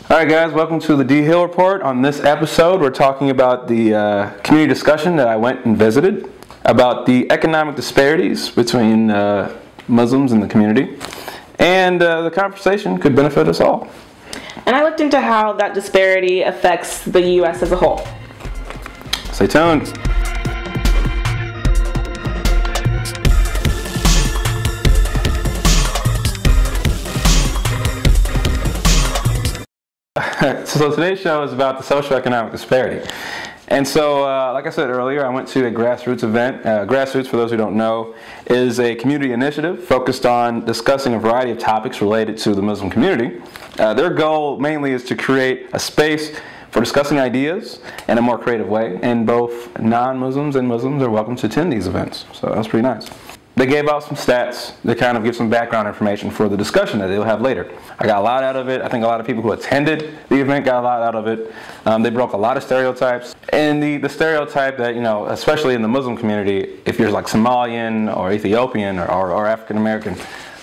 Alright guys, welcome to the D.Hill Report. On this episode, we're talking about the community discussion that I went and visited about the economic disparities between Muslims in the community, and the conversation could benefit us all. And I looked into how that disparity affects the U.S. as a whole. Stay tuned. So today's show is about the socioeconomic disparity. And so, like I said earlier, I went to a grassroots event. Grassroots, for those who don't know, is a community initiative focused on discussing a variety of topics related to the Muslim community. Their goal mainly is to create a space for discussing ideas in a more creative way, and both non-Muslims and Muslims are welcome to attend these events. So that's pretty nice. They gave out some stats to kind of give some background information for the discussion that they'll have later. I got a lot out of it. I think a lot of people who attended the event got a lot out of it. They broke a lot of stereotypes. And the stereotype that, especially in the Muslim community, if you're like Somalian or Ethiopian or African American,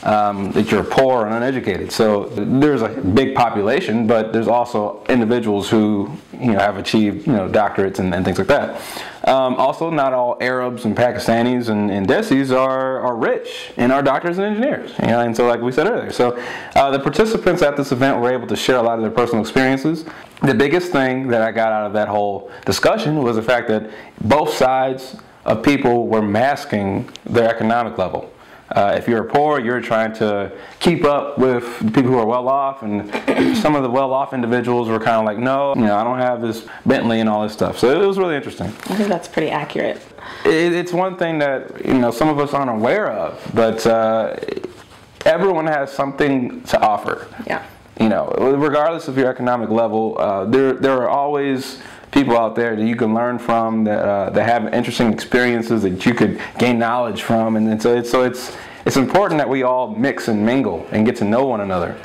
that you're poor and uneducated. So there's a big population, but there's also individuals who have achieved doctorates and things like that. Also, not all Arabs and Pakistanis and Desis are rich and are doctors and engineers. And so like we said earlier. So the participants at this event were able to share a lot of their personal experiences. The biggest thing that I got out of that whole discussion was the fact that both sides of people were masking their economic level. If you're poor, you're trying to keep up with the people who are well off, and some of the well off individuals were kind of like, no, I don't have this Bentley and all this stuff. So it was really interesting. I think that's pretty accurate. It's one thing that some of us aren't aware of, but everyone has something to offer. Yeah. Regardless of your economic level, there are always people out there that you can learn from, that have interesting experiences that you could gain knowledge from, and so it's important that we all mix and mingle and get to know one another.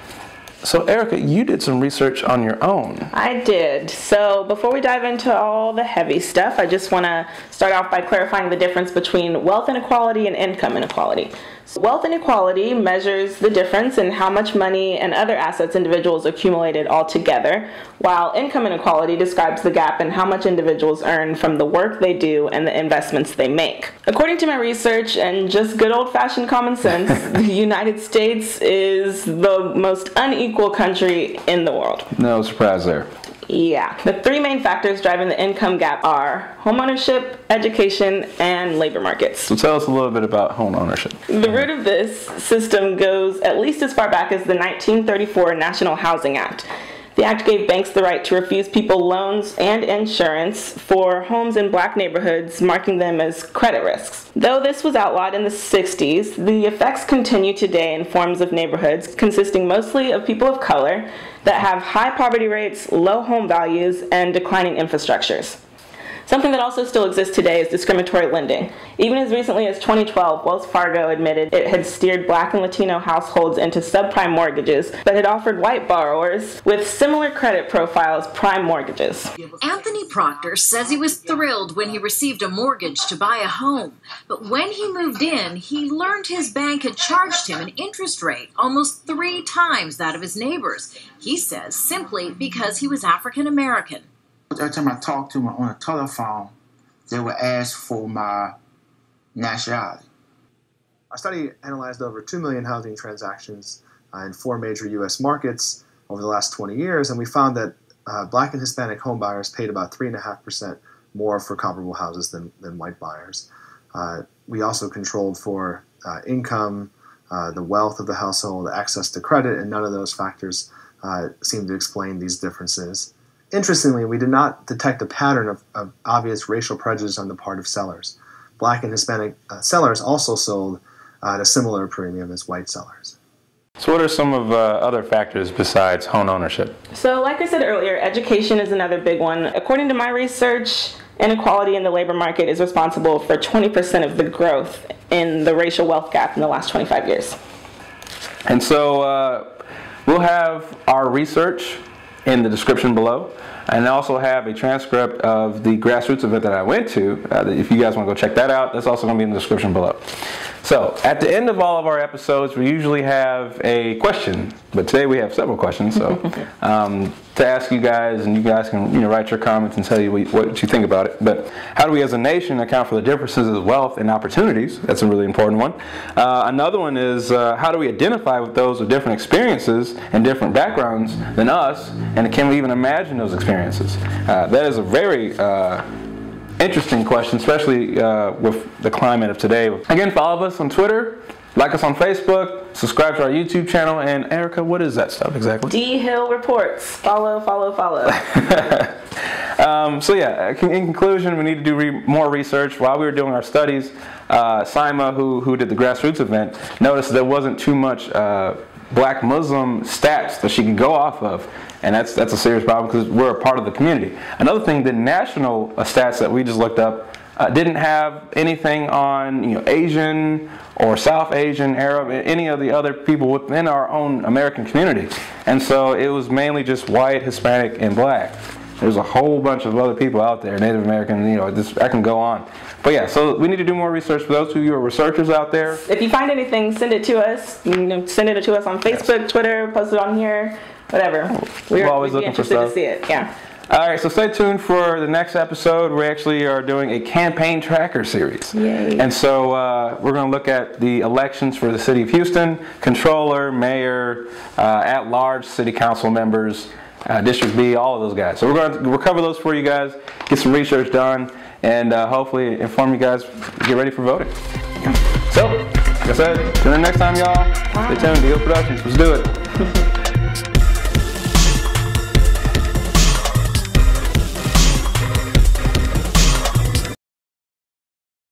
So Erica, you did some research on your own. I did. So before we dive into all the heavy stuff, I just want to start off by clarifying the difference between wealth inequality and income inequality. So wealth inequality measures the difference in how much money and other assets individuals accumulated altogether, while income inequality describes the gap in how much individuals earn from the work they do and the investments they make. According to my research and just good old-fashioned common sense, the United States is the most unequal country in the world. No surprise there. Yeah. The three main factors driving the income gap are homeownership, education, and labor markets. So tell us a little bit about home ownership. The root of this system goes at least as far back as the 1934 National Housing Act. The act gave banks the right to refuse people loans and insurance for homes in black neighborhoods, marking them as credit risks. Though this was outlawed in the 60s, the effects continue today in forms of neighborhoods consisting mostly of people of color that have high poverty rates, low home values, and declining infrastructures. Something that also still exists today is discriminatory lending. Even as recently as 2012, Wells Fargo admitted it had steered black and Latino households into subprime mortgages, but had offered white borrowers with similar credit profiles prime mortgages. Anthony Proctor says he was thrilled when he received a mortgage to buy a home. But when he moved in, he learned his bank had charged him an interest rate almost 3 times that of his neighbors. He says simply because he was African American. Every time I talked to them on the telephone, they would ask for my nationality. Our study analyzed over 2 million housing transactions in 4 major U.S. markets over the last 20 years, and we found that black and Hispanic home buyers paid about 3.5% more for comparable houses than white buyers. We also controlled for income, the wealth of the household, access to credit, and none of those factors seem to explain these differences. Interestingly, we did not detect a pattern of obvious racial prejudice on the part of sellers. Black and Hispanic sellers also sold at a similar premium as white sellers. So what are some of other factors besides home ownership? So like I said earlier, education is another big one. According to my research, inequality in the labor market is responsible for 20% of the growth in the racial wealth gap in the last 25 years. And so we'll have our research in the description below, and I also have a transcript of the grassroots event that I went to. If you guys want to go check that out, that's also going to be in the description below. So at the end of all of our episodes, we usually have a question, but today we have several questions. So to ask you guys, and you guys can write your comments and tell you what you think about it. But how do we as a nation account for the differences of wealth and opportunities? That's a really important one. Another one is how do we identify with those with different experiences and different backgrounds than us, and can we even imagine those experiences? That is a very interesting question, especially with the climate of today. Again, follow us on Twitter, like us on Facebook, subscribe to our YouTube channel, and Erica, what is that stuff exactly? D.Hill Reports. Follow. So yeah, in conclusion, we need to do more research. While we were doing our studies, Saima, who did the grassroots event, noticed there wasn't too much Black Muslim stats that she could go off of, and that's a serious problem because we're a part of the community. Another thing, the national stats that we just looked up didn't have anything on Asian or South Asian, Arab, any of the other people within our own American community. And so it was mainly just white, Hispanic, and Black. There's a whole bunch of other people out there, Native American, I can go on. But yeah, so we need to do more research. For those of you who are researchers out there, if you find anything, send it to us. Send it to us on Facebook, Twitter, post it on here, whatever. We're always looking for stuff. To see it. Yeah. All right, so stay tuned for the next episode. We actually are doing a campaign tracker series. Yay. And so we're going to look at the elections for the city of Houston, controller, mayor, at-large city council members, District B, all of those guys. So we'll cover those for you guys, get some research done, and hopefully inform you guys, get ready for voting. So, like I said, tune in next time, y'all. Stay tuned, D.Hill Productions. Let's do it.